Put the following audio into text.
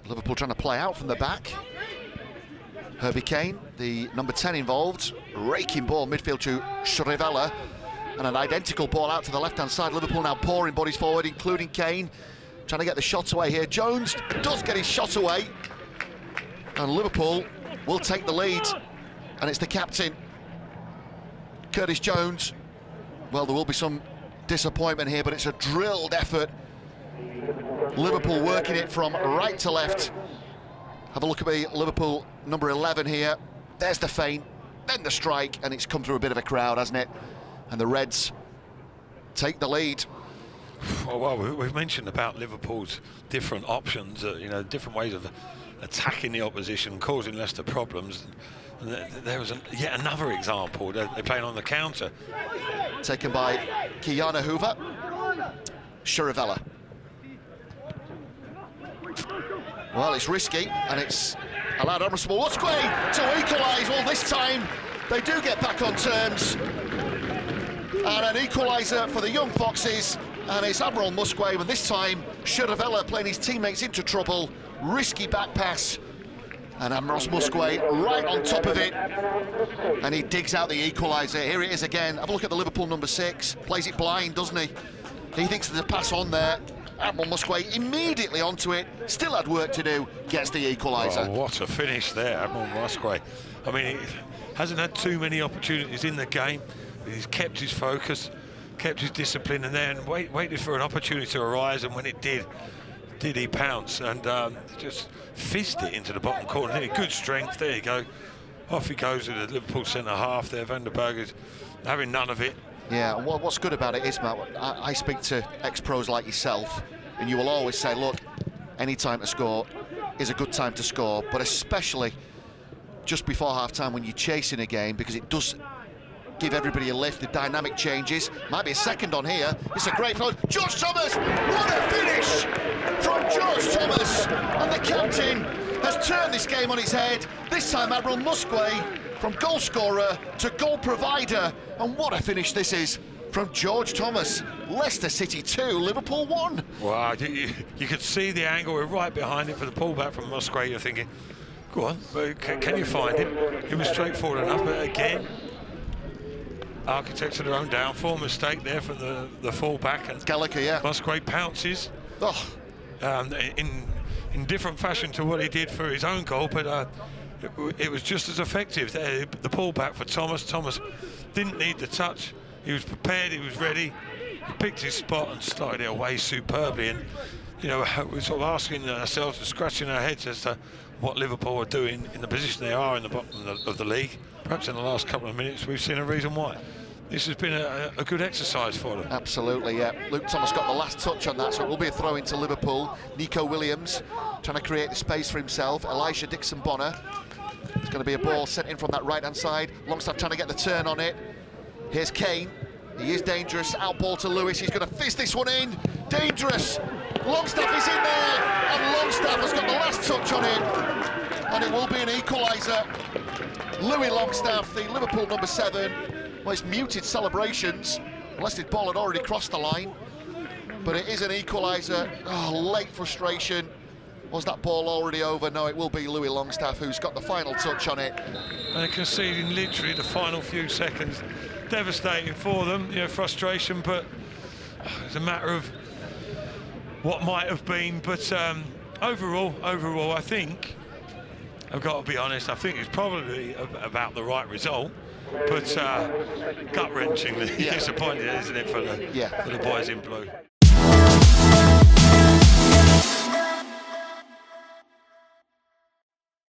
Liverpool trying to play out from the back. Herbie Kane, the number 10 involved, raking ball midfield to Shrivella, and an identical ball out to the left-hand side. Liverpool now pouring bodies forward, including Kane, trying to get the shots away here. Jones does get his shot away, and Liverpool will take the lead, and it's the captain, Curtis Jones. Well, there will be some disappointment here, but it's a drilled effort. Liverpool working it from right to left. Have a look at the Liverpool number 11 here. There's the feint, then the strike, and it's come through a bit of a crowd, hasn't it? And the Reds take the lead. Well, we've mentioned about Liverpool's different options, different ways of attacking the opposition, causing Leicester problems. And there was yet another example. They're playing on the counter. Taken by Kiana Hoover. Shrivella. Well, it's risky, and it's allowed Admiral Musquay to equalise. Well, this time they do get back on terms. And an equaliser for the Young Foxes, and it's Admiral Musquay, but this time Shrivella playing his teammates into trouble. Risky back pass, and Admiral Musquay right on top of it, and he digs out the equaliser. Here it is again. Have a look at the Liverpool number 6. Plays it blind, doesn't he? He thinks there's a pass on there. Admiral Musquay immediately onto it, still had work to do, gets the equaliser. Oh, what a finish there, Admiral Musquay. I mean, he hasn't had too many opportunities in the game, but he's kept his focus, kept his discipline, and then waited for an opportunity to arise, and when it did he pounce and just fizzed it into the bottom corner. Good strength, there you go. Off he goes to the Liverpool centre-half there. Van der Berg is having none of it. Yeah, and what's good about it is, Matt, I speak to ex-pros like yourself, and you will always say, look, any time to score is a good time to score, but especially just before half-time when you're chasing a game, because it does give everybody a lift. The dynamic changes. Might be a second on here. It's a great throw. George Thomas! What a finish from George Thomas! And the captain has turned this game on its head. This time, Admiral Musquay from goal scorer to goal provider. And what a finish this is from George Thomas. Leicester City 2, Liverpool 1. Wow, you could see the angle. We're right behind it for the pullback from Musquay. You're thinking, go on, can you find him? It was straightforward enough, but again, architects of their own downfall. Mistake there from the full-back. And Gallagher, yeah. Musquay pounces in different fashion to what he did for his own goal, but it was just as effective. The pull-back for Thomas. Thomas didn't need the touch. He was prepared, he was ready. He picked his spot and started it away superbly. And, we're sort of asking ourselves and scratching our heads as to what Liverpool are doing in the position they are in the bottom of the league. Perhaps in the last couple of minutes we've seen a reason why. This has been a good exercise for them. Absolutely, yeah. Luke Thomas got the last touch on that, so it will be a throw into Liverpool. Nico Williams trying to create the space for himself. Elijah Dixon-Bonner. It's going to be a ball sent in from that right-hand side. Longstaff trying to get the turn on it. Here's Kane. He is dangerous. Out ball to Lewis. He's going to fizz this one in. Dangerous. Longstaff is in there, and Longstaff has got the last touch on it, and it will be an equaliser. Louis Longstaff, the Liverpool number 7. Well, it's muted celebrations, unless the ball had already crossed the line. But it is an equaliser. Oh, late frustration. Was that ball already over? No, it will be Louis Longstaff who's got the final touch on it. And they're conceding literally the final few seconds. Devastating for them, frustration, but it's a matter of what might have been. But overall, I think, I've got to be honest, I think it's probably about the right result. But gut-wrenchingly disappointed, isn't it, for the boys in blue?